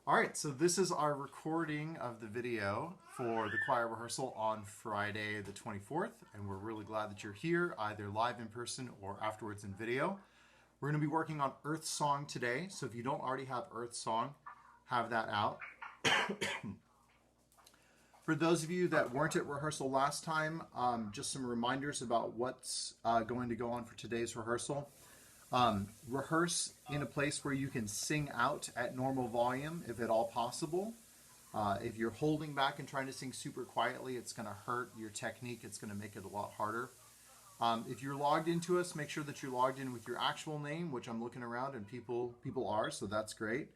All right, so this is our recording of the video for the choir rehearsal on Friday the 24th, and we're really glad that you're here, either live in person or afterwards in video. We're going to be working on Earth Song today, so if you don't already have Earth Song, have that out. For those of you that weren't at rehearsal last time, just some reminders about what's going to go on for today's rehearsal. Rehearse in a place where you can sing out at normal volume, if at all possible. If you're holding back and trying to sing super quietly, it's going to hurt your technique. It's going to make it a lot harder. If you're logged into us, make sure that you're logged in with your actual name, which I'm looking around and people are, so that's great.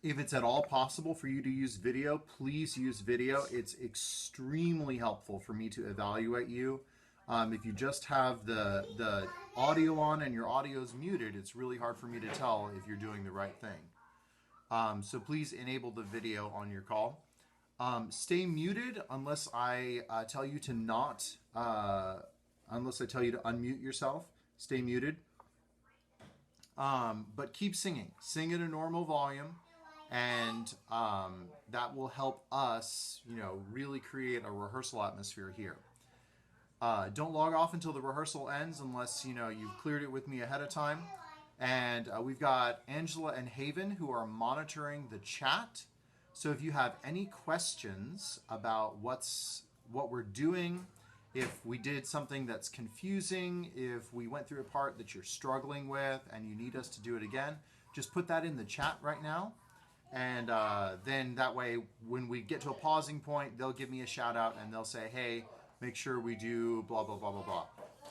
If it's at all possible for you to use video, please use video. It's extremely helpful for me to evaluate you. If you just have the audio on and your audio is muted, it's really hard for me to tell if you're doing the right thing. So please enable the video on your call. Stay muted unless I tell you to not, unless I tell you to unmute yourself. Stay muted. But keep singing. Sing at a normal volume. And that will help us, really create a rehearsal atmosphere here. Don't log off until the rehearsal ends unless, you've cleared it with me ahead of time. And we've got Angela and Haven who are monitoring the chat. So if you have any questions about what we're doing, if we did something that's confusing, if we went through a part that you're struggling with and you need us to do it again, just put that in the chat right now. And then that way, when we get to a pausing point, they'll give me a shout out and they'll say, hey, make sure we do blah, blah, blah, blah, blah.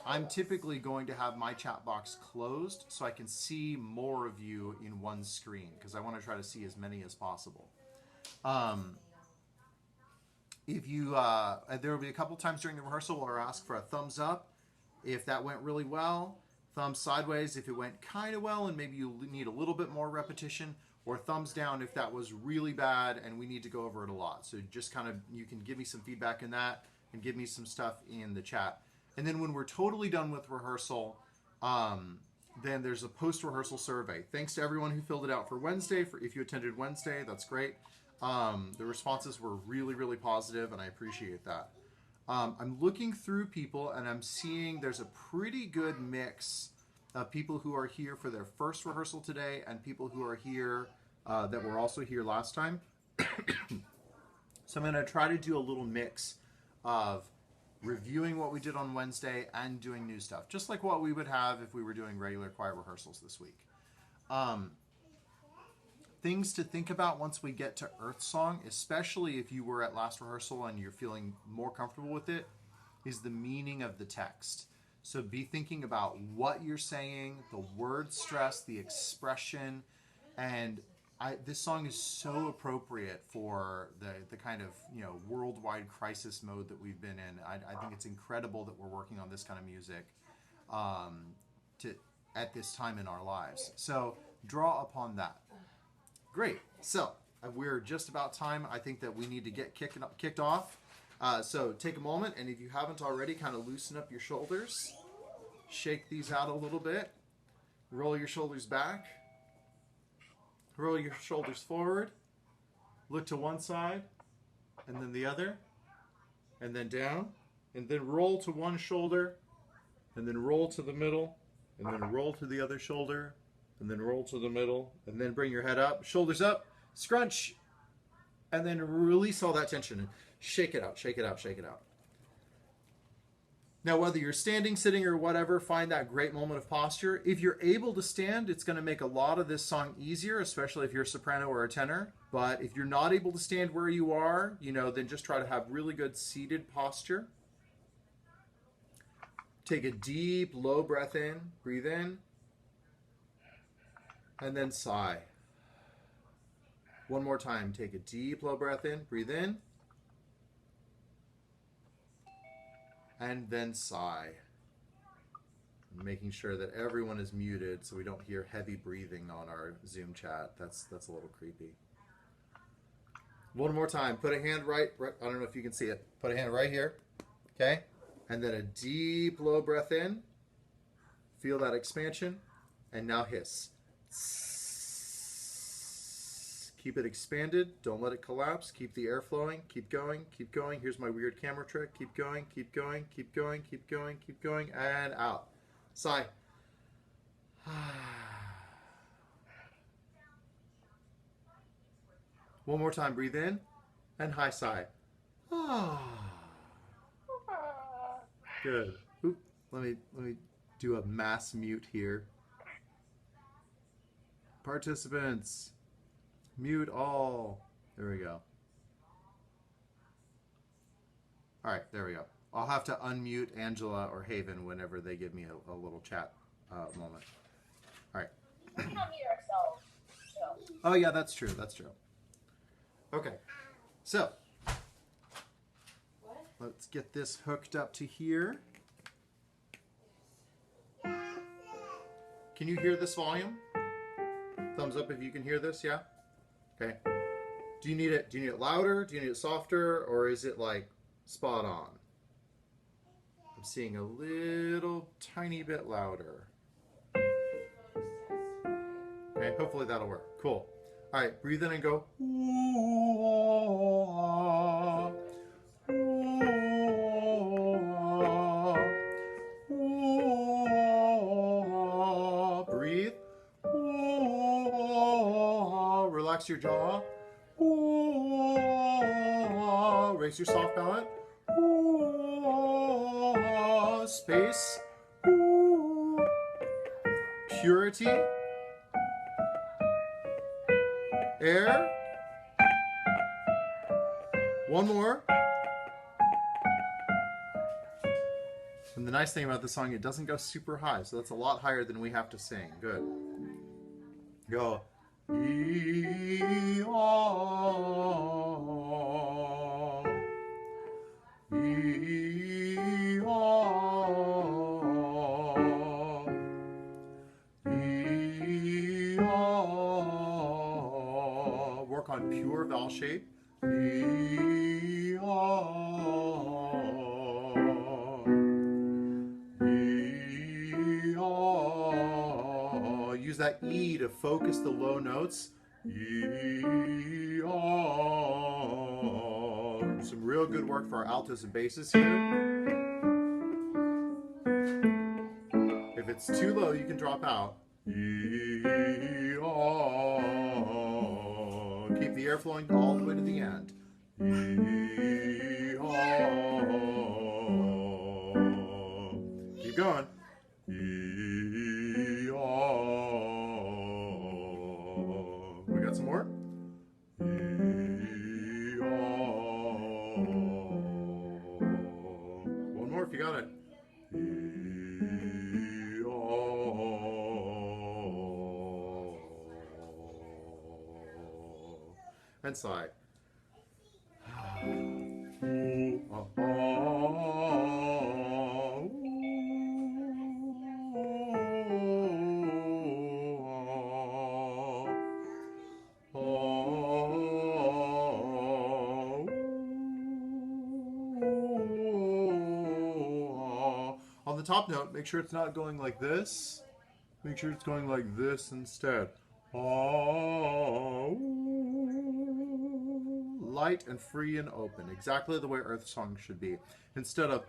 I'm typically going to have my chat box closed so I can see more of you in one screen because I want to try to see as many as possible. If you, there will be a couple times during the rehearsal where I ask for a thumbs up if that went really well, thumbs sideways if it went kind of well and maybe you need a little bit more repetition, or thumbs down if that was really bad and we need to go over it a lot. So just kind of, you can give me some feedback in that and give me some stuff in the chat. And then when we're totally done with rehearsal, then there's a post-rehearsal survey. Thanks to everyone who filled it out for Wednesday. If you attended Wednesday, that's great. The responses were really, really positive, and I appreciate that. I'm looking through people, and I'm seeing there's a pretty good mix of people who are here for their first rehearsal today and people who are here that were also here last time. So I'm going to try to do a little mix of reviewing what we did on Wednesday and doing new stuff, just like what we would have if we were doing regular choir rehearsals this week. Things to think about once we get to Earth Song, especially if you were at last rehearsal and you're feeling more comfortable with it, is the meaning of the text. So be thinking about what you're saying, the word stress, the expression, and this song is so appropriate for the kind of worldwide crisis mode that we've been in. I think it's incredible that we're working on this kind of music at this time in our lives. So draw upon that. Great. So we're just about time. I think that we need to get kicked off. So take a moment, and if you haven't already, kind of loosen up your shoulders. Shake these out a little bit. Roll your shoulders back. Roll your shoulders forward. Look to one side, and then the other, and then down, and then roll to one shoulder, and then roll to the middle, and then roll to the other shoulder, and then roll to the middle, and then bring your head up, shoulders up, scrunch, and then release all that tension and shake it out, shake it out, shake it out. Now, whether you're standing, sitting, or whatever, find that great moment of posture. If you're able to stand, it's going to make a lot of this song easier, especially if you're a soprano or a tenor. But if you're not able to stand where you are, then just try to have really good seated posture. Take a deep, low breath in. Breathe in. And then sigh. One more time. Take a deep, low breath in. Breathe in. And then sigh. Making sure that everyone is muted so we don't hear heavy breathing on our Zoom chat. That's a little creepy. One more time. Put a hand right, I don't know if you can see it. Put a hand right here. Okay? And then a deep, low breath in. Feel that expansion. And now hiss. Keep it expanded. Don't let it collapse. Keep the air flowing. Keep going. Keep going. Here's my weird camera trick. Keep going. Keep going. Keep going. Keep going. Keep going. And out. Sigh. One more time. Breathe in and high sigh. Good. Oop. Let me do a mass mute here. Participants, mute all. There we go. All right, there we go. I'll have to unmute Angela or Haven whenever they give me a little chat moment. All right. We can unmute ourselves. So. Oh yeah, that's true. That's true. Okay, so let's get this hooked up to here. Can you hear this volume? Thumbs up if you can hear this, yeah? Okay. Do you need it louder? Do you need it softer? Or is it like spot on? I'm seeing a little tiny bit louder. Okay, hopefully that'll work. Cool. All right, breathe in and go. Breathe. Relax your jaw. Raise your soft palate. Space. Purity. Air. One more. And the nice thing about this song, it doesn't go super high, so that's a lot higher than we have to sing. Good. Go. E-ah. Work on pure vowel shape. Use that E to focus the low notes. Some real good work for our altos and basses here. If it's too low, you can drop out. Keep the air flowing all the way to the end. Keep going. We got some more? One more if you got it. And sigh. On the top note, make sure it's not going like this. Make sure it's going like this instead. Light and free and open, exactly the way Earth Song should be. Instead of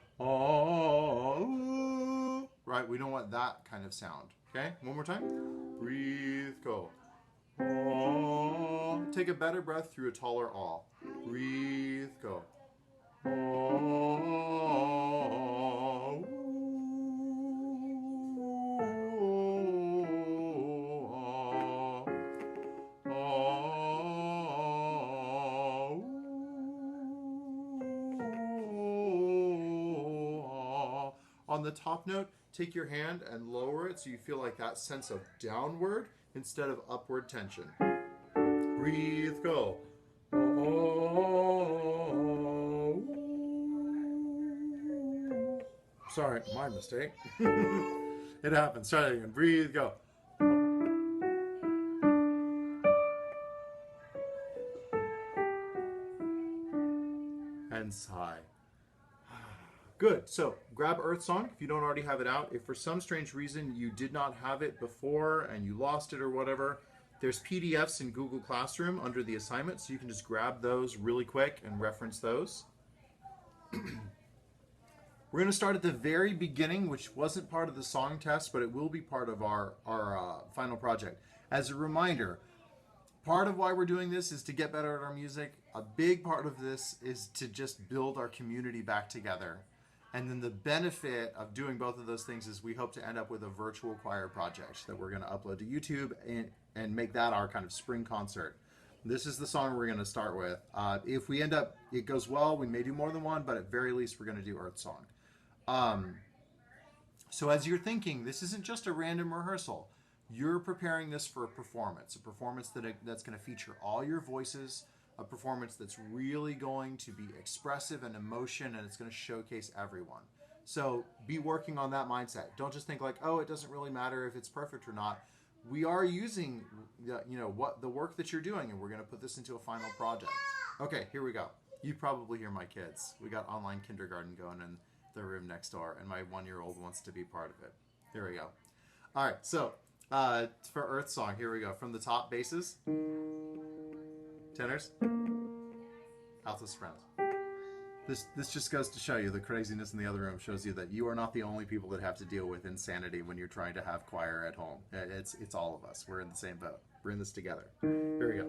right, we don't want that kind of sound. Okay, one more time. Breathe, go. Take a better breath through a taller aw. Breathe, go. On the top note, take your hand and lower it so you feel like that sense of downward instead of upward tension. Breathe, go. Sorry, my mistake. It happens. Try that again. Breathe, go. And sigh. Good. So grab Earth Song if you don't already have it out. If for some strange reason you did not have it before and you lost it or whatever, There's PDFs in Google Classroom under the assignment, so you can just grab those really quick and reference those. We're going to start at the very beginning, which wasn't part of the song test, but it will be part of our final project. As a reminder, part of why we're doing this is to get better at our music. A big part of this is to just build our community back together. And then the benefit of doing both of those things is we hope to end up with a virtual choir project that we're going to upload to YouTube and make that our kind of spring concert. This is the song we're going to start with. If we end up, it goes well, we may do more than one, but at very least we're going to do Earth Song. So as you're thinking, this isn't just a random rehearsal. You're preparing this for a performance that's going to feature all your voices, a performance that's really going to be expressive and emotion, and it's going to showcase everyone. So be working on that mindset. Don't just think like, oh, it doesn't really matter if it's perfect or not. We are using the work that you're doing, and we're going to put this into a final project. Okay, here we go. You probably hear my kids. We got online kindergarten going in the room next door, and my 1-year-old wants to be part of it. Here we go. All right, so for Earth Song, here we go. From the top, basses, tenors, alto sopranos. This just goes to show you the craziness in the other room. Shows you that you are not the only people that have to deal with insanity when you're trying to have choir at home. It's all of us. We're in the same boat. We're in this together. Here we go.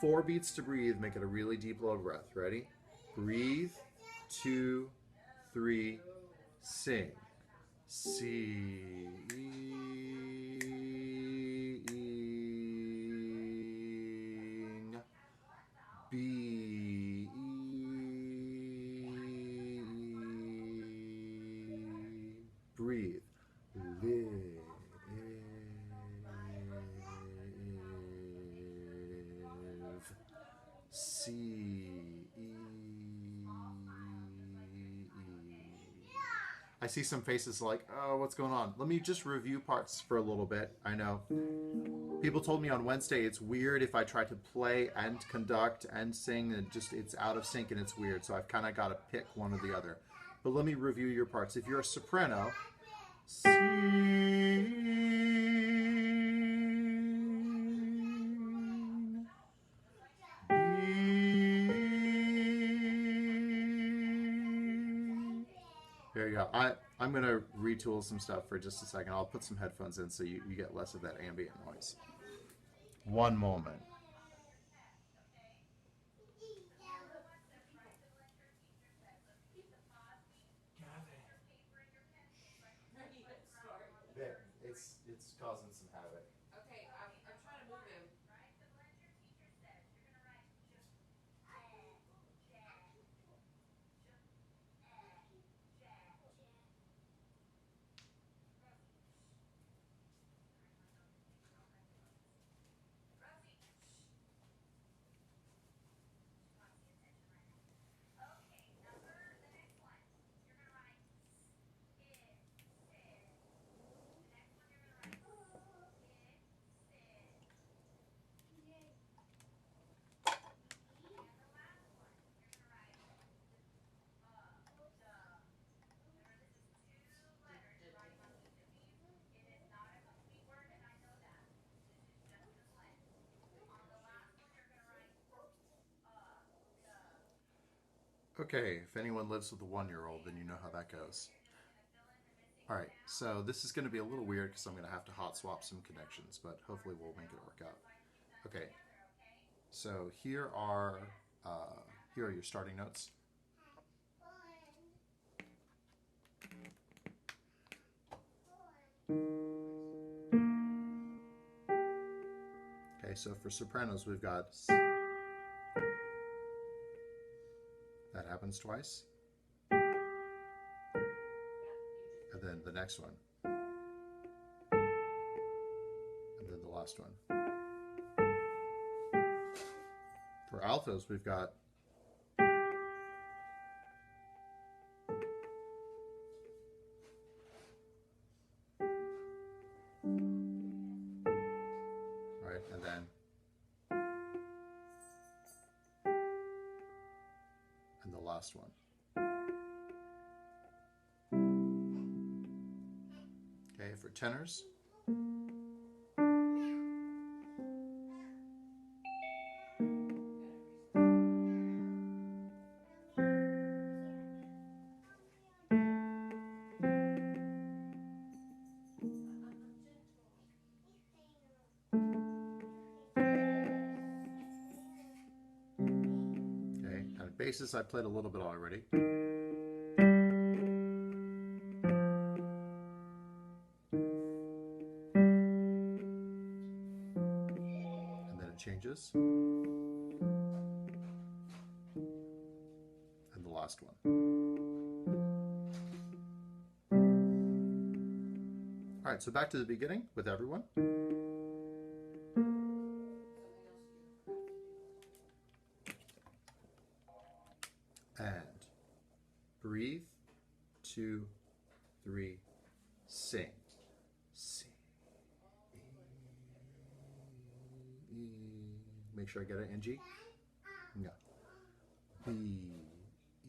4 beats to breathe. Make it a really deep, low breath. Ready? Breathe. 2, 3, sing. Seeing, being, breathe, live, see. I see some faces like, oh, what's going on? Let me just review parts for a little bit. I know. People told me on Wednesday it's weird if I try to play and conduct and sing, and it's out of sync and it's weird. So I've kind of got to pick one or the other. But let me review your parts. If you're a soprano, sing. There you go. I'm going to retool some stuff for just a second. I'll put some headphones in so you get less of that ambient noise. One moment. It's causing some havoc. Okay, I'm trying to move him. Okay, if anyone lives with a 1-year-old, then you know how that goes. All right, so this is going to be a little weird because I'm going to have to hot swap some connections, but hopefully we'll make it work out. Okay, so here are your starting notes. Okay, so for sopranos we've got that happens twice. And then the next one. And then the last one. For altos, we've got right, and then and the last one. Okay, for tenors, Basses I played a little bit already. And then it changes. And the last one. All right, so back to the beginning with everyone. And breathe, 2, 3, sing. C, E, make sure I get it, Ng. No. B, E,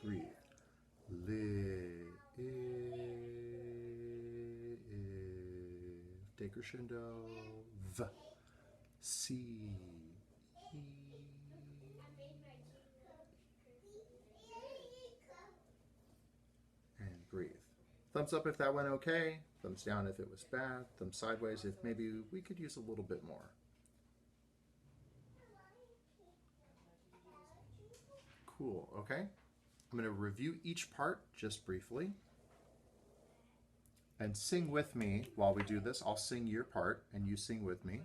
breathe. Live, take crescendo. V, C, E, and breathe. Thumbs up if that went okay. Thumbs down if it was bad. Thumbs sideways if maybe we could use a little bit more. Cool, okay. I'm going to review each part just briefly. And sing with me while we do this. I'll sing your part and you sing with me.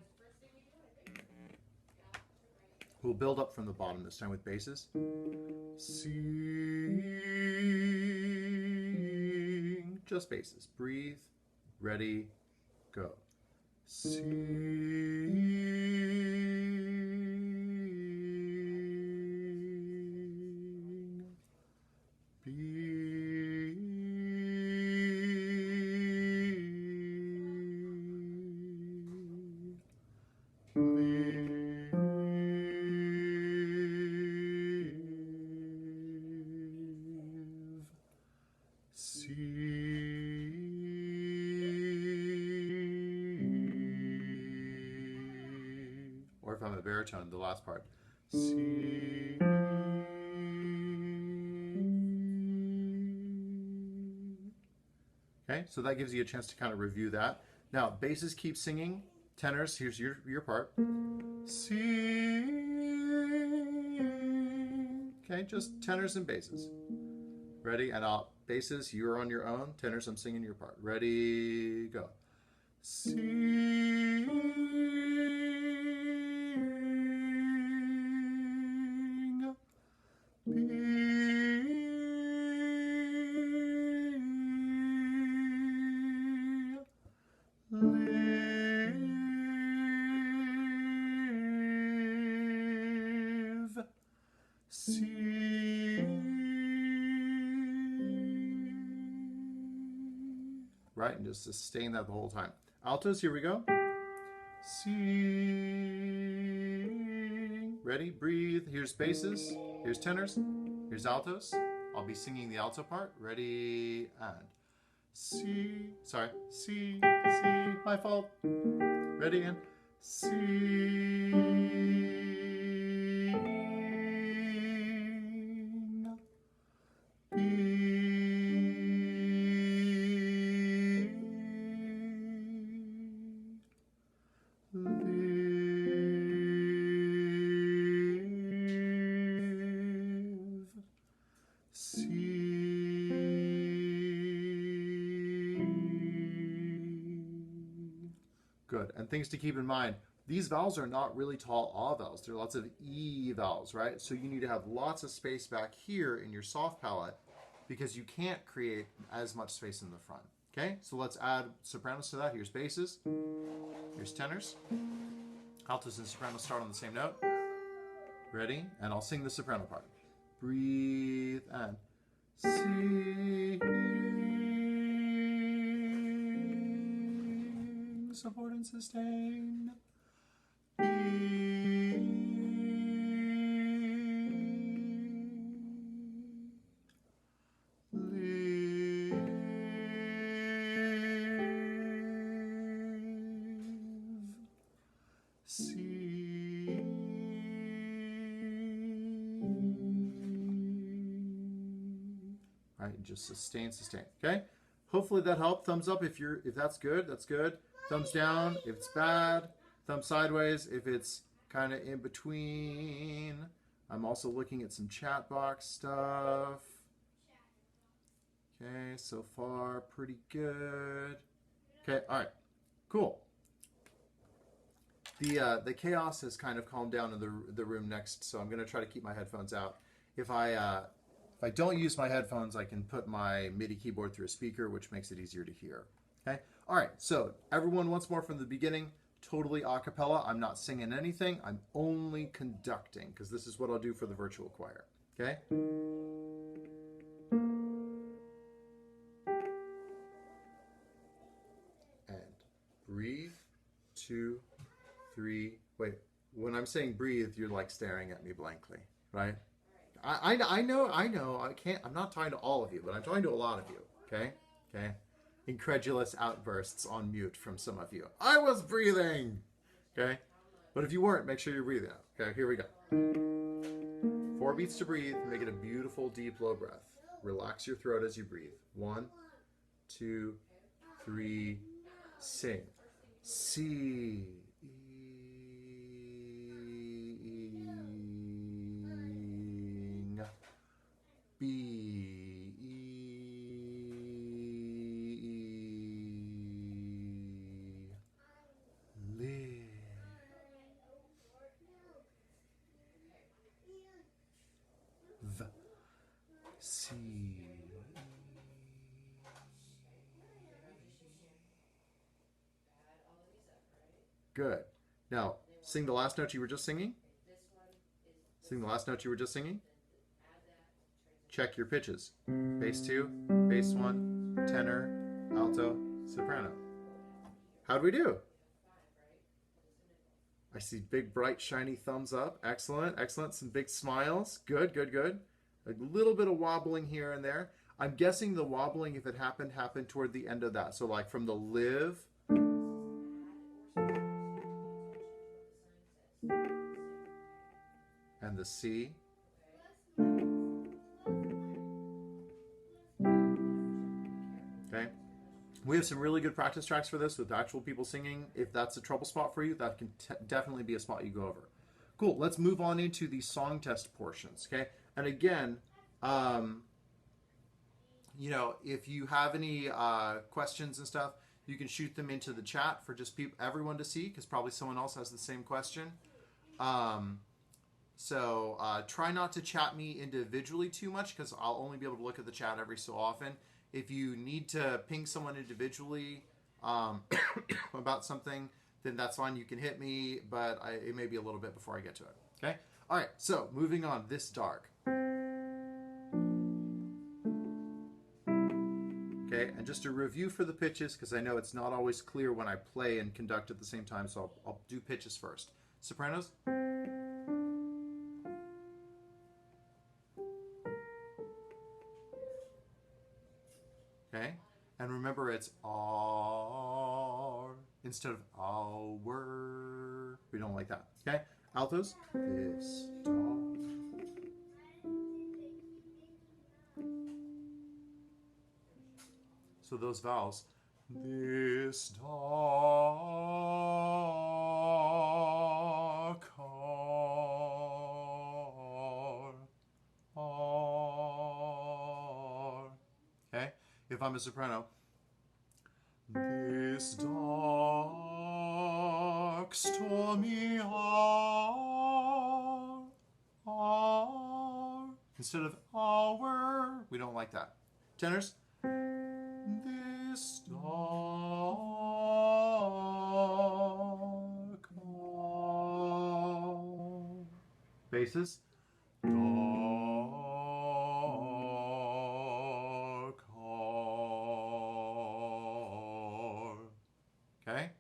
We'll build up from the bottom this time with basses. Sing. Just basses. Breathe. Ready. Go. Sing. Be. Or if I'm a baritone, the last part. C. Okay, so that gives you a chance to kind of review that. Now, basses keep singing. Tenors, here's your part. C. Okay, just tenors and basses. Ready? And basses, you're on your own. Tenors, I'm singing your part. Ready, go. Sing. Live. See. Right, and just sustain that the whole time. Altos, here we go. Sing. Ready? Breathe. Here's basses. Here's tenors. Here's altos. I'll be singing the alto part. Ready? And C. Sorry. C. C. My fault. Ready? And sing. Live. See. Good. And things to keep in mind. These vowels are not really tall ah vowels. There are lots of E vowels, right? So you need to have lots of space back here in your soft palate because you can't create as much space in the front. Okay, so let's add sopranos to that. Here's basses. Here's tenors. Altos and sopranos start on the same note. Ready? And I'll sing the soprano part. Breathe and sing. Support and sustain. Right, just sustain, sustain. Okay. Hopefully that helped. Thumbs up if that's good. That's good. Thumbs down if it's bad. Thumb sideways if it's kind of in between. I'm also looking at some chat box stuff. Okay, so far pretty good. Okay, all right, cool. The chaos has kind of calmed down in the room next, so I'm gonna try to keep my headphones out. If I don't use my headphones, I can put my MIDI keyboard through a speaker, which makes it easier to hear. Okay, all right. So everyone, once more from the beginning, totally a cappella. I'm not singing anything. I'm only conducting because this is what I'll do for the virtual choir. Okay. And breathe, 2, 3. Wait, when I'm saying breathe, you're like staring at me blankly, right? I know. I can't. I'm not talking to all of you, but I'm talking to a lot of you. Okay. Okay. Incredulous outbursts on mute from some of you. I was breathing. Okay. But if you weren't, make sure you're breathing out. Okay. Here we go. 4 beats to breathe. Make it a beautiful, deep, low breath. Relax your throat as you breathe. 1, 2, 3. Sing. C. B, live. V, C. Good. Now, sing the last note you were just singing. Sing the last note you were just singing. Check your pitches. Bass 2, bass 1, tenor, alto, soprano. How'd we do? I see big, bright, shiny thumbs up. Excellent, excellent. Some big smiles. Good, good, good. A little bit of wobbling here and there. I'm guessing the wobbling, if it happened toward the end of that. So like from the live. And the C. Okay. We have some really good practice tracks for this with actual people singing. If that's a trouble spot for you, that can definitely be a spot you go over. Cool. Let's move on into the song test portions. Okay. And again, if you have any questions and stuff, you can shoot them into the chat for just everyone to see, because probably someone else has the same question. So try not to chat me individually too much, because I'll only be able to look at the chat every so often. If you need to ping someone individually about something, then that's fine. You can hit me, but it may be a little bit before I get to it. Okay? All right, so moving on. This dark. Okay, and just a review for the pitches, because I know it's not always clear when I play and conduct at the same time, so I'll do pitches first. Sopranos. Okay, and remember it's R instead of our. We don't like that. Okay, altos. This dog. So those vowels. This dark R. Okay, if I'm a soprano. This dark, stormy hour, instead of our, we don't like that. Tenors. This dark hour. Basses. Dark hour. Okay?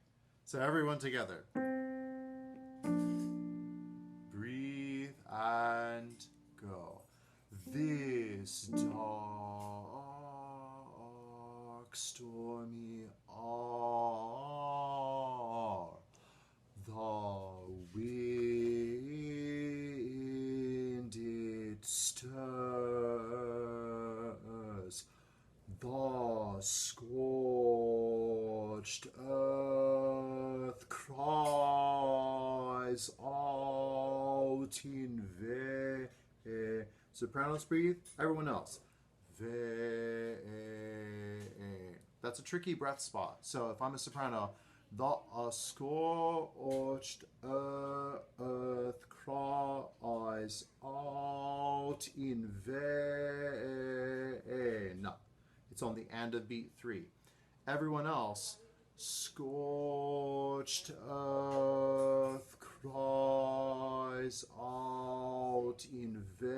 So everyone together. Breathe and go. This dark, stormy hour, the wind it stirs, the scorched earth cries. cries out in ve. Sopranos breathe. Everyone else. Ve. That's a tricky breath spot. So if I'm a soprano, the scorched earth cries out in vain. It's on the and of beat 3. Everyone else, scorched earth cries out in vain.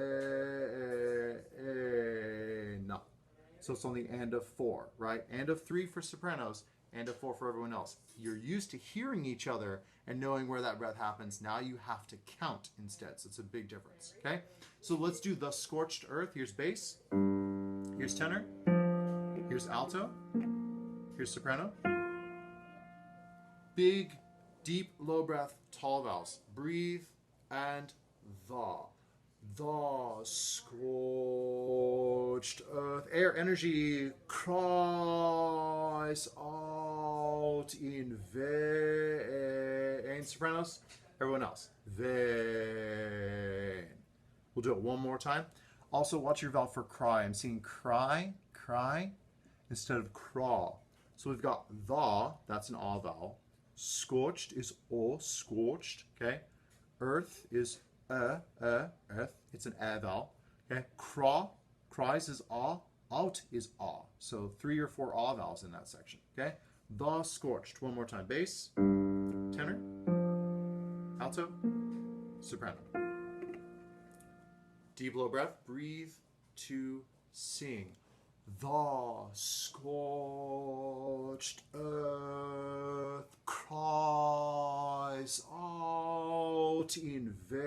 So it's on the and of 4, right? And of 3 for sopranos, and of 4 for everyone else. You're used to hearing each other and knowing where that breath happens. Now you have to count instead. So it's a big difference, okay? So let's do the scorched earth. Here's bass. Here's tenor. Here's alto. Here's soprano. Big, deep, low breath, tall vowels. Breathe and the. The scorched earth, air, energy, cries out in vain. Sopranos, everyone else, vain. We'll do it one more time. Also, watch your vowel for cry. I'm seeing cry, cry, instead of crawl. So we've got the, that's an ah vowel. Scorched is o, scorched, okay? Earth is earth. It's an a vowel. Okay. Cries is ah. Out is ah. So 3 or 4 ah vowels in that section. Okay. The scorched. One more time. Bass, tenor, alto, soprano. Deep low breath. Breathe to sing. The scorched earth cries out in vain.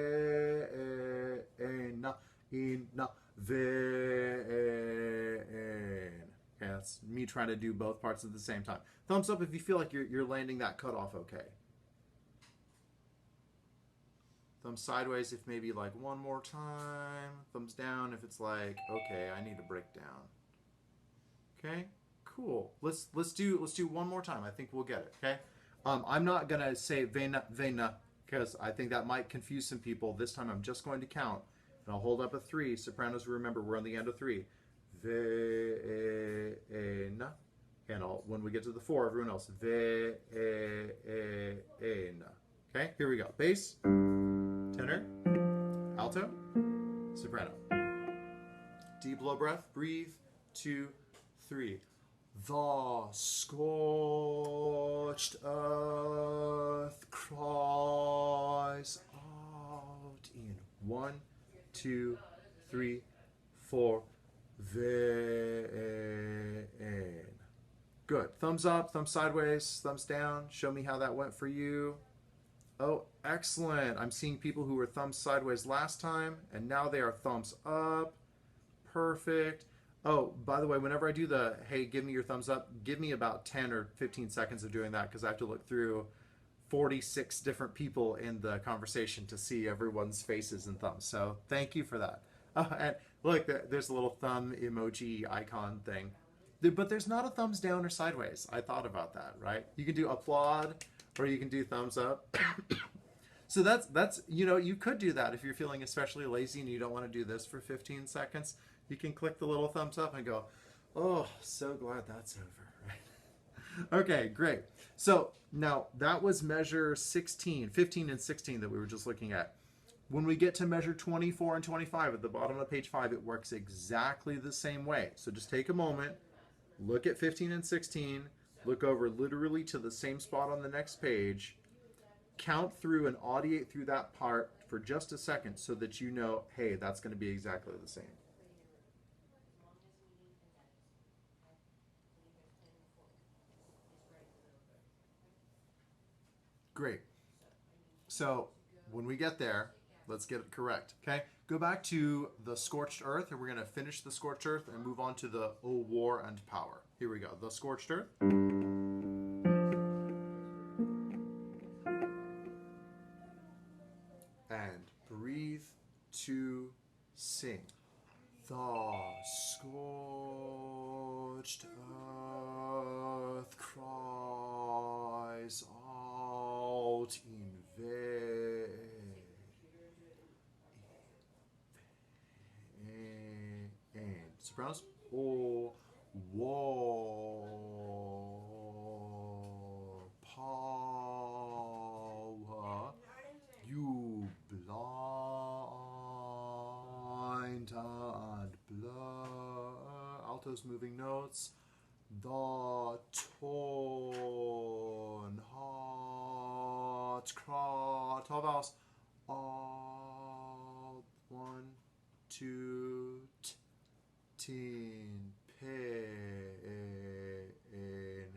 Okay, that's me trying to do both parts at the same time. Thumbs up if you feel like you're landing that cutoff okay. Thumbs sideways if maybe like one more time. Thumbs down if it's like, okay, I need a breakdown. Okay, cool. Let's do one more time. I think we'll get it. Okay, I'm not gonna say vena because I think that might confuse some people. This time I'm just going to count, and I'll hold up a 3. Sopranos, remember we're on the end of 3. Vena, and when we get to the 4, everyone else vena. Okay, here we go. Bass, tenor, alto, soprano. Deep low breath. Breathe. 2, 3. The scorched earth cries out in 1, 2, 3, 4. Vain. Good. Thumbs up, thumbs sideways, thumbs down. Show me how that went for you. Oh, excellent. I'm seeing people who were thumbs sideways last time, and now they are thumbs up. Perfect. Oh, by the way, whenever I do the, hey, give me your thumbs up, give me about 10 or 15 seconds of doing that because I have to look through 46 different people in the conversation to see everyone's faces and thumbs. So thank you for that. Oh, and look, there's a little thumb emoji icon thing. But there's not a thumbs down or sideways. I thought about that, right? You can do applaud or you can do thumbs up. So that's you could do that if you're feeling especially lazy and you don't want to do this for 15 seconds. You can click the little thumbs up and go, oh, so glad that's over, right? Okay, great. So now that was measure 15 and 16 that we were just looking at. When we get to measure 24 and 25 at the bottom of page 5, it works exactly the same way. So just take a moment, look at 15 and 16, look over literally to the same spot on the next page, count through and audiate through that part for just a second so that you know, hey, that's going to be exactly the same. Great. So when we get there, let's get it correct. Okay? Go back to the scorched earth, and we're going to finish the scorched earth and move on to the O war and power. Here we go. The scorched earth. And breathe to sing. The scorched earth cries out in vain. Sopranos. O, wo, power, you blind and blur. Altos moving notes. The tone, heart, cry, 12 vowels. All, 1, 2, tin, pain, pain.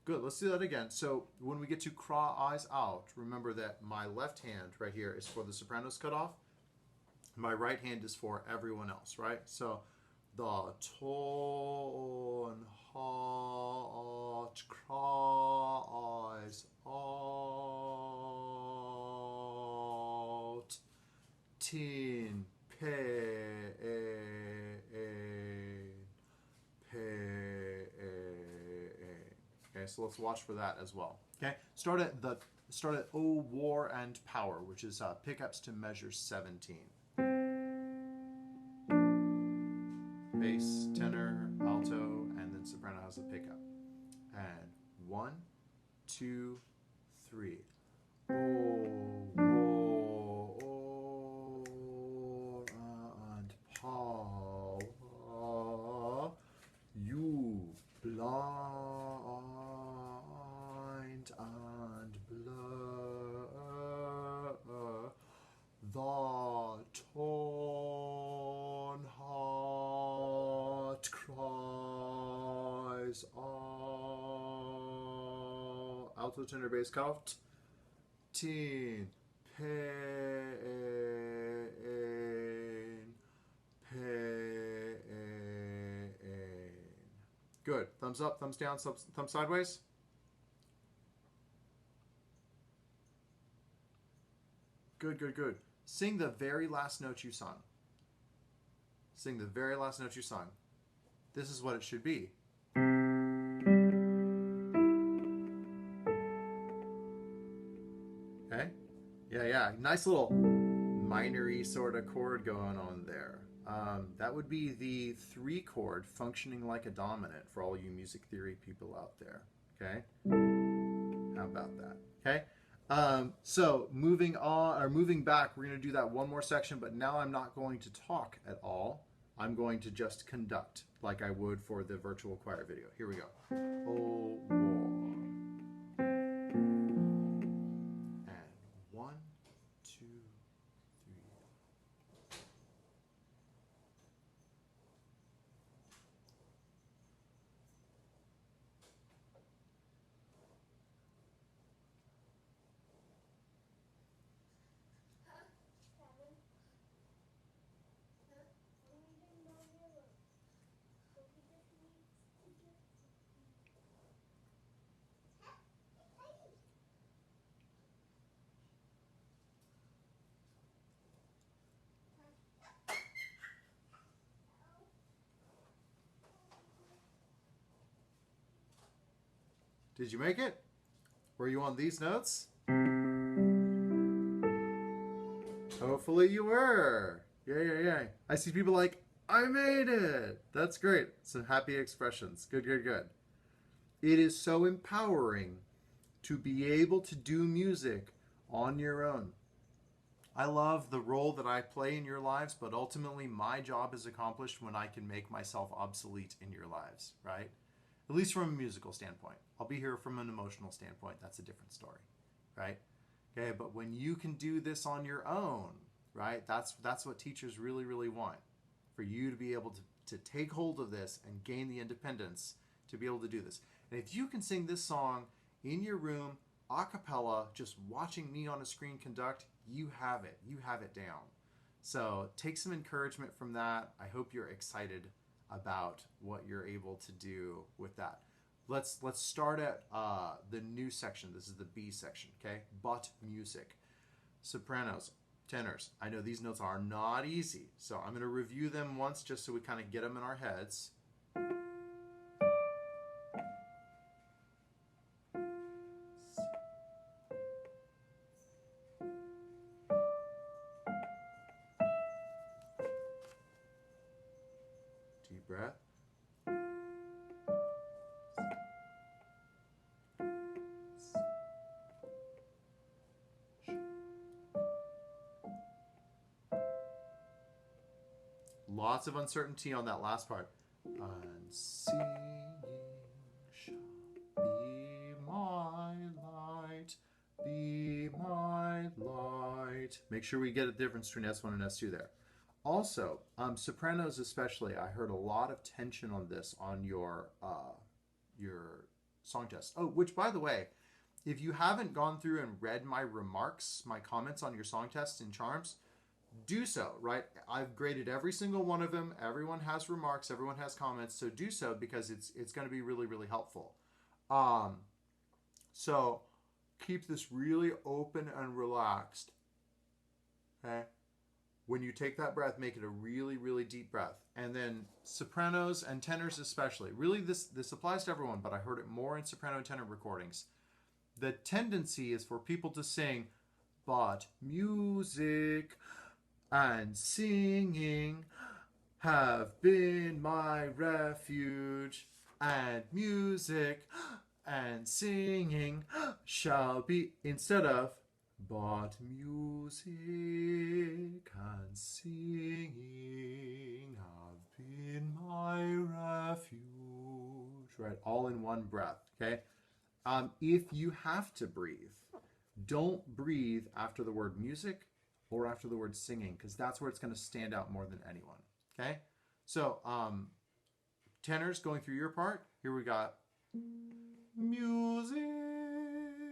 Good, let's do that again. So when we get to craw, eyes out, remember that my left hand right here is for the sopranos cutoff. My right hand is for everyone else, right? So the tone, heart, craw, eyes out, tin, pain, pain. Okay, so let's watch for that as well. Okay, start at O, war, and power, which is pickups to measure 17. Bass, tenor, alto, and then soprano has a pickup. And 1, 2, 3. O, war, and power, you blind and blur, the torn heart cries all. Alto, tenor, bass, cuffed. Teen, pain, pain. Good. Thumbs up, thumbs down, thumb sideways. Good, good, good. Sing the very last note you sung. Sing the very last note you sung. This is what it should be. Okay? Yeah. Nice little minor-y sort of chord going on there. That would be the 3 chord functioning like a dominant for all you music theory people out there. Okay? How about that? Okay? So moving on, or moving back, we're going to do that one more section, but now I'm not going to talk at all. I'm going to just conduct like I would for the virtual choir video. Here we go. Oh, war. And 1, 2, 3. Did you make it? Were you on these notes? Hopefully you were. Yeah. I see people like, I made it. That's great. Some happy expressions. Good. It is so empowering to be able to do music on your own. I love the role that I play in your lives, but ultimately my job is accomplished when I can make myself obsolete in your lives, right? At least from a musical standpoint. I'll be here from an emotional standpoint. That's a different story, right? Okay, but when you can do this on your own, right? That's what teachers really want. For you to be able to take hold of this and gain the independence to be able to do this. And if you can sing this song in your room, a cappella, just watching me on a screen conduct, you have it. You have it down. So take some encouragement from that. I hope you're excited about what you're able to do with that. Let's start at the new section. This is the B section, okay? But music. Sopranos, tenors. I know these notes are not easy, so I'm going to review them once just so we kind of get them in our heads. breath. Lots of uncertainty on that last part. And singing shall be my light, be my light. Make sure we get a difference between S1 and S2 there. Also, sopranos especially, I heard a lot of tension on this on your song test. Oh, which by the way, if you haven't gone through and read my remarks, my comments on your song test in Charms, do so, right? I've graded every single one of them. Everyone has remarks, everyone has comments, so do so because it's going to be really, really helpful. So keep this really open and relaxed. Okay? When you take that breath, make it a really, really deep breath. And then sopranos and tenors especially. Really, this applies to everyone, but I heard it more in soprano and tenor recordings. The tendency is for people to sing, but music and singing have been my refuge, and music and singing shall be, instead of, but music and singing have been my refuge. Right, all in one breath, okay? If you have to breathe, don't breathe after the word music or after the word singing, because that's where it's going to stand out more than anyone, okay? So, tenors going through your part, here we got music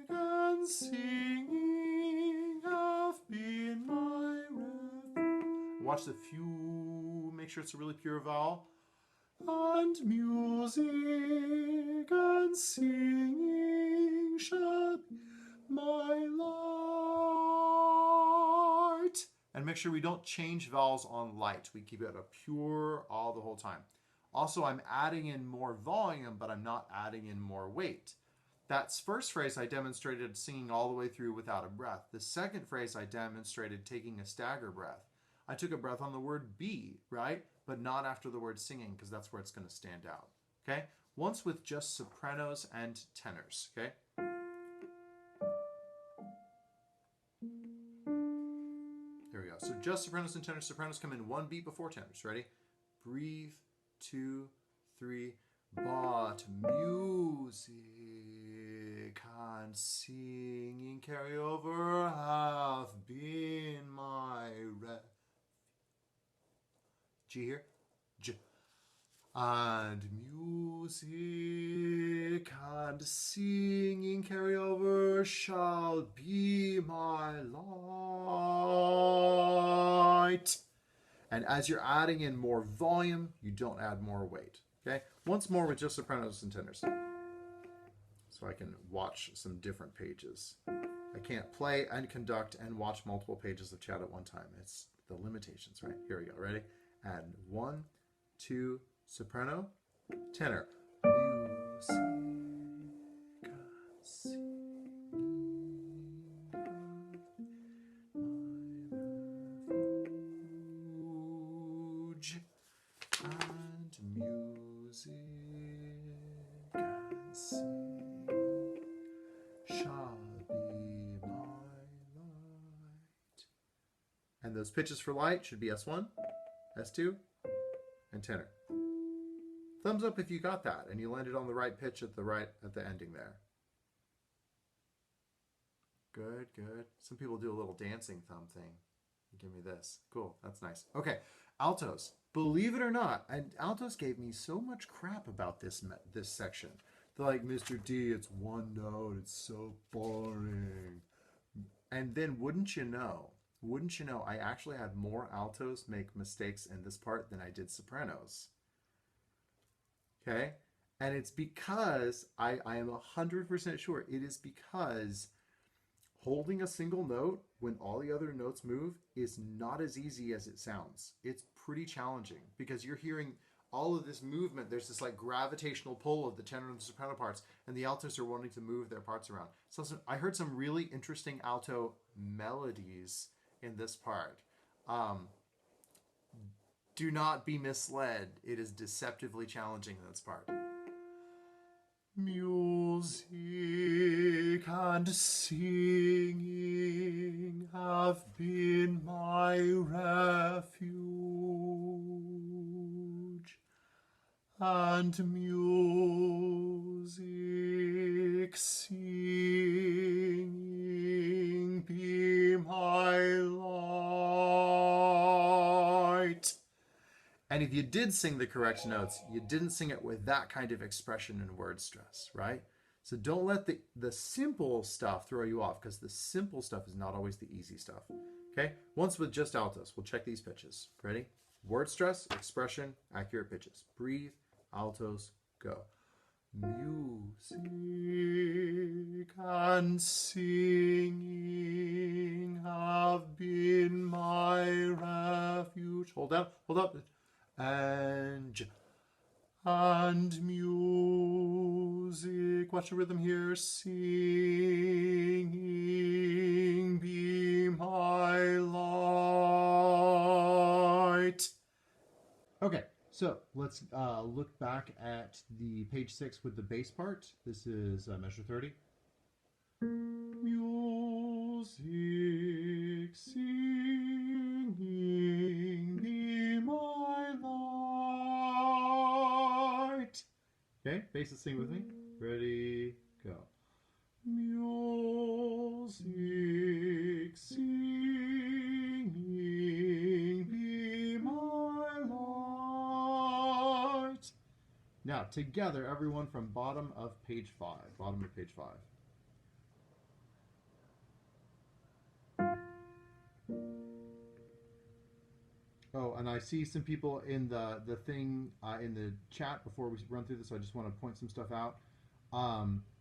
and singing have been my refuge. Watch the few, make sure it's a really pure vowel. And music and singing shall be my light. And make sure we don't change vowels on light. We keep it a pure all the whole time. Also, I'm adding in more volume, but I'm not adding in more weight. That first phrase I demonstrated singing all the way through without a breath. The second phrase I demonstrated taking a stagger breath. I took a breath on the word be, right? But not after the word singing, because that's where it's going to stand out. Okay? Once with just sopranos and tenors. Okay? There we go. So just sopranos and tenors. Sopranos come in one beat before tenors. Ready? Breathe, 2, 3. But music and singing carry over have been my refuge. G here. J. And music and singing carry over shall be my light. And as you're adding in more volume, you don't add more weight. Okay? Once more with just sopranos and tenors. So I can watch some different pages. I can't play and conduct and watch multiple pages of chat at one time. It's the limitations, right? Here we go. Ready? And 1, 2, soprano, tenor. Music and singing my refuge, and music and singing shall be my light. And those pitches for light should be S1, S2, and tenor. Thumbs up if you got that and you landed on the right pitch at the ending there. Good, good. Some people do a little dancing thumb thing. Give me this. Cool, that's nice. Okay, altos. Believe it or not, and altos gave me so much crap about this section. They're like, Mr. D, it's one note. It's so boring. And then wouldn't you know, I actually had more altos make mistakes in this part than I did sopranos. Okay? And it's because, I am 100% sure, it is because holding a single note when all the other notes move is not as easy as it sounds. It's pretty challenging because you're hearing all of this movement. There's this like gravitational pull of the tenor and the soprano parts, and the altos are wanting to move their parts around. So I heard some really interesting alto melodies in this part. Do not be misled. It is deceptively challenging, this part. Music and singing have been my refuge, and music singing be my light. And if you did sing the correct notes, you didn't sing it with that kind of expression and word stress, right? So don't let the simple stuff throw you off, because the simple stuff is not always the easy stuff. Okay? Once with just altos, we'll check these pitches. Ready? Word stress, expression, accurate pitches. Breathe, altos, go. Music and singing have been my refuge. Hold down, hold up. And music, watch the rhythm here, singing be my light. Okay, so let's look back at the page 6 with the bass part. This is measure 30. Music, singing be my light. Okay, basses sing with me. Ready, go. Music, singing be my light. Now, together, everyone from bottom of page 5. Bottom of page 5. Oh, and I see some people in the thing in the chat before we run through this. I just want to point some stuff out.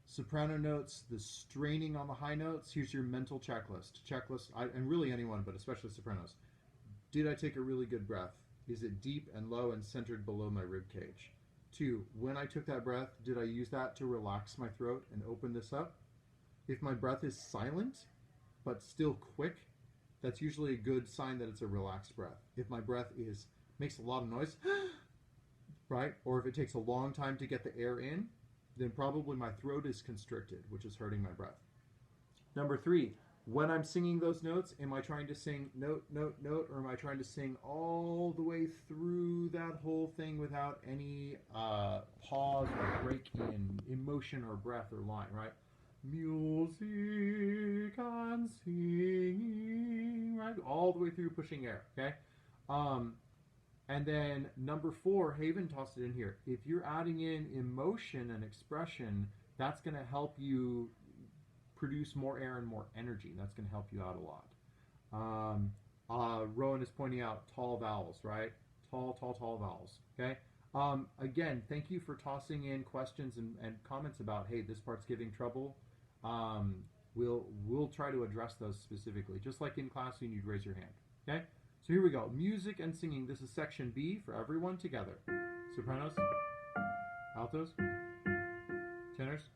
Soprano notes, the straining on the high notes. Here's your mental checklist. And really anyone, but especially sopranos. Did I take a really good breath? Is it deep and low and centered below my rib cage? 2, when I took that breath, did I use that to relax my throat and open this up? If my breath is silent, but still quick, that's usually a good sign that it's a relaxed breath. If my breath makes a lot of noise, right? Or if it takes a long time to get the air in, then probably my throat is constricted, which is hurting my breath. Number 3, when I'm singing those notes, am I trying to sing note, note, note, or am I trying to sing all the way through that whole thing without any pause or break in emotion or breath or line, right? Music and singing, right? All the way through pushing air, okay? And then number 4, Haven tossed it in here. If you're adding in emotion and expression, that's going to help you produce more air and more energy. That's going to help you out a lot. Rowan is pointing out tall vowels, right? Tall vowels, okay? Again, thank you for tossing in questions and comments about, hey, this part's giving trouble. We'll try to address those specifically. Just like in class, you need to raise your hand, okay? So here we go. Music and singing. This is section B for everyone together. Sopranos, altos, tenors,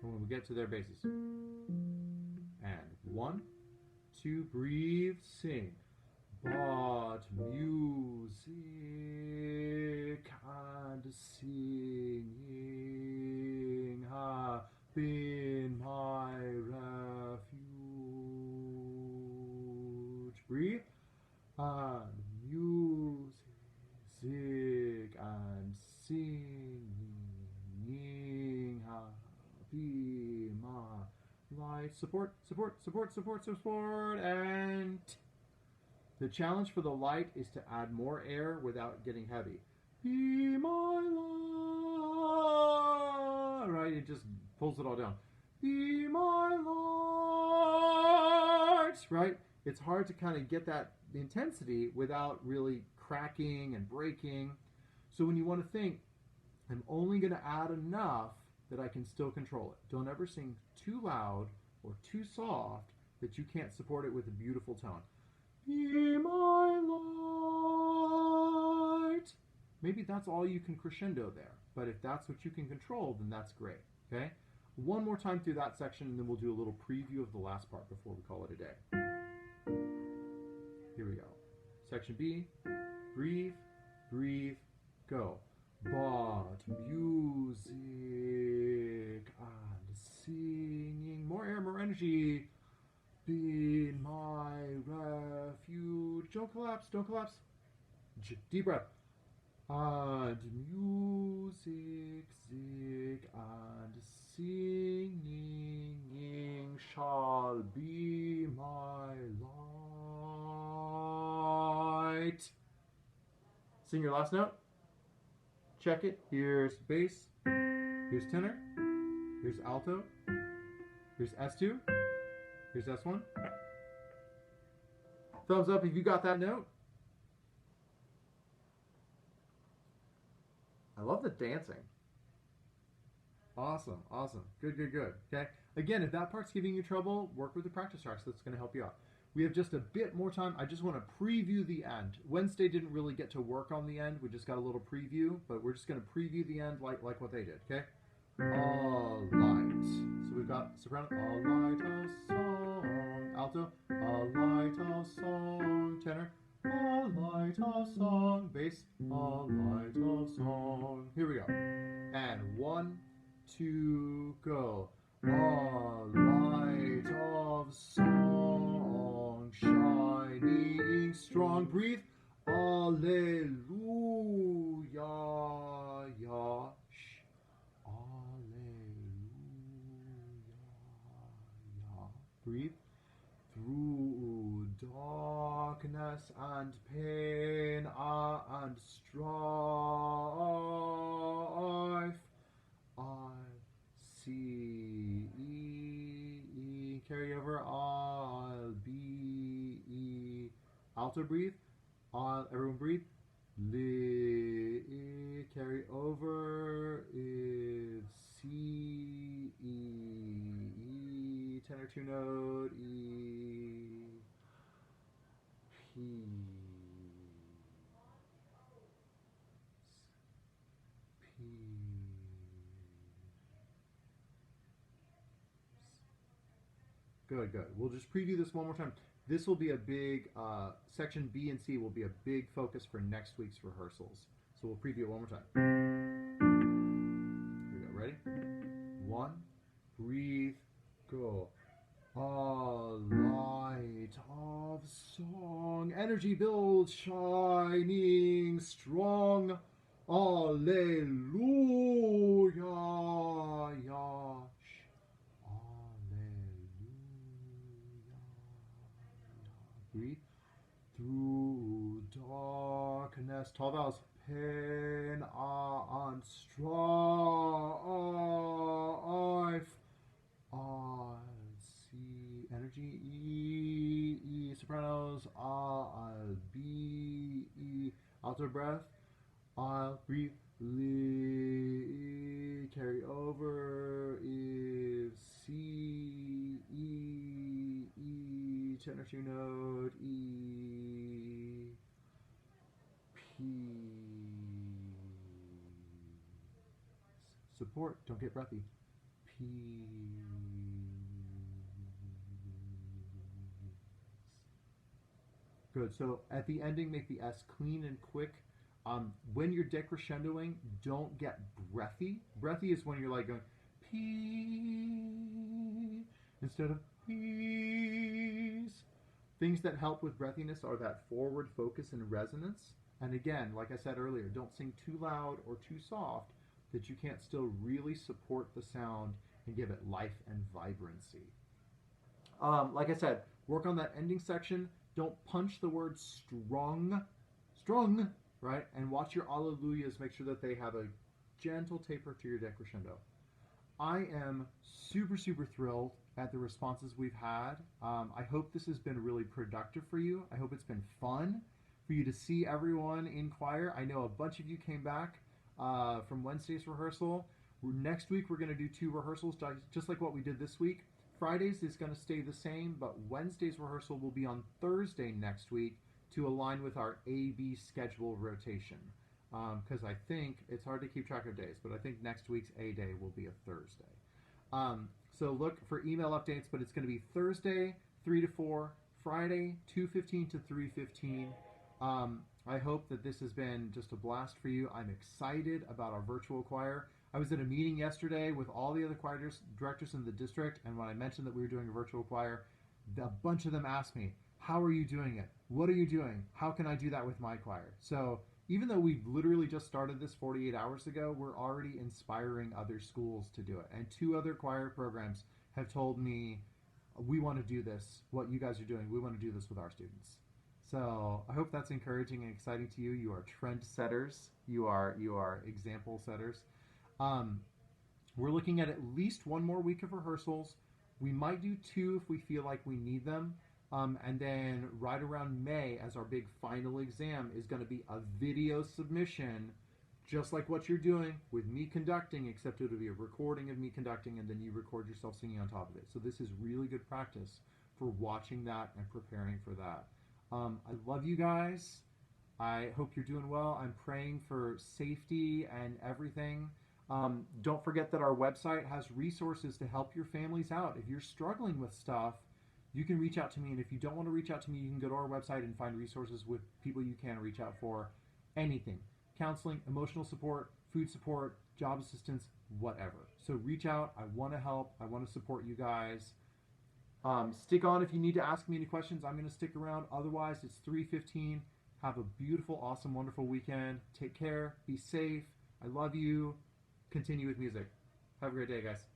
when we get to their basses. And 1, 2, breathe, sing. But music and singing have been my refuge. Breathe. And music and singing have been my light. Support, and the challenge for the light is to add more air without getting heavy. Be my light. Right? It just pulls it all down. Be my light. Right? It's hard to kind of get that intensity without really cracking and breaking. So when you want to think, I'm only going to add enough that I can still control it. Don't ever sing too loud or too soft that you can't support it with a beautiful tone. Be my light. Maybe that's all you can crescendo there. But if that's what you can control, then that's great. Okay? One more time through that section, and then we'll do a little preview of the last part before we call it a day. Here we go. Section B, breathe, breathe, go. But music and singing, more air, more energy. Be my refuge. Don't collapse, don't collapse. Deep breath. And music, zig, and singing shall be my light. Sing your last note. Check it. Here's bass. Here's tenor. Here's alto. Here's S2. Here's S1. Thumbs up if you got that note. I love the dancing. Awesome, awesome. Good, good, good. Okay. Again, if that part's giving you trouble, work with the practice tracks. That's going to help you out. We have just a bit more time. I just want to preview the end. Wednesday didn't really get to work on the end. We just got a little preview, but we're just going to preview the end like what they did. Okay. All light. So we've got soprano. All light a song. Alto. All light a song. Tenor. All light a song. Bass. All light a song. Here we go. And 1, 2, go. All light of song, shining strong. Breathe. Alleluia. Ya. Alleluia. Breathe. Through darkness and pain and strife, I see. Carry over. I'll be. Alto breathe. Everyone breathe. Carry over. Is C. Tenor 2 note. E. P. P. Good, good. We'll just preview this one more time. This will be a big, section B and C will be a big focus for next week's rehearsals. So we'll preview it one more time. Here we go. Ready? 1, breathe, go. A light of song, energy builds, shining strong. Alleluia. Yash. Alleluia. Breathe. Through darkness, tall vowels, pain and strife, I see energy. E, sopranos, I'll be. E, alto breath, I'll breathe. Carry over. If C, E, tenor 2 note. E, P. Support, don't get breathy. P. Good. So at the ending, make the S clean and quick. When you're decrescendoing, don't get breathy. Breathy is when you're like going P instead of P's. Things that help with breathiness are that forward focus and resonance. And again, like I said earlier, don't sing too loud or too soft that you can't still really support the sound and give it life and vibrancy. Like I said, work on that ending section. Don't punch the word strung, right? And watch your alleluias. Make sure that they have a gentle taper to your decrescendo. I am super, super thrilled at the responses we've had. I hope this has been really productive for you. I hope it's been fun for you to see everyone in choir. I know a bunch of you came back from Wednesday's rehearsal. Next week we're going to do 2 rehearsals, just like what we did this week. Fridays is going to stay the same, but Wednesday's rehearsal will be on Thursday next week to align with our A-B schedule rotation. Because I think, it's hard to keep track of days, but I think next week's A day will be a Thursday. So look for email updates, but it's going to be Thursday, 3 to 4, Friday, 2:15 to 3:15, I hope that this has been just a blast for you. I'm excited about our virtual choir. I was at a meeting yesterday with all the other choir directors in the district, and when I mentioned that we were doing a virtual choir, a bunch of them asked me, how are you doing it? What are you doing? How can I do that with my choir? So even though we've literally just started this 48 hours ago, we're already inspiring other schools to do it. And 2 other choir programs have told me, we want to do this, what you guys are doing, we want to do this with our students. So I hope that's encouraging and exciting to you. You are trend setters. You are example setters. We're looking at least 1 more week of rehearsals. We might do 2 if we feel like we need them. And then right around May, as our big final exam, is going to be a video submission, just like what you're doing with me conducting, except it'll be a recording of me conducting, and then you record yourself singing on top of it. So this is really good practice for watching that and preparing for that. I love you guys. I hope you're doing well. I'm praying for safety and everything. Don't forget that our website has resources to help your families out. If you're struggling with stuff, you can reach out to me. And if you don't want to reach out to me, you can go to our website and find resources with people you can reach out for. Anything. Counseling, emotional support, food support, job assistance, whatever. So reach out. I want to help. I want to support you guys. Stick on if you need to ask me any questions. I'm going to stick around. Otherwise, it's 3:15. Have a beautiful, awesome, wonderful weekend. Take care. Be safe. I love you. Continue with music. Have a great day, guys.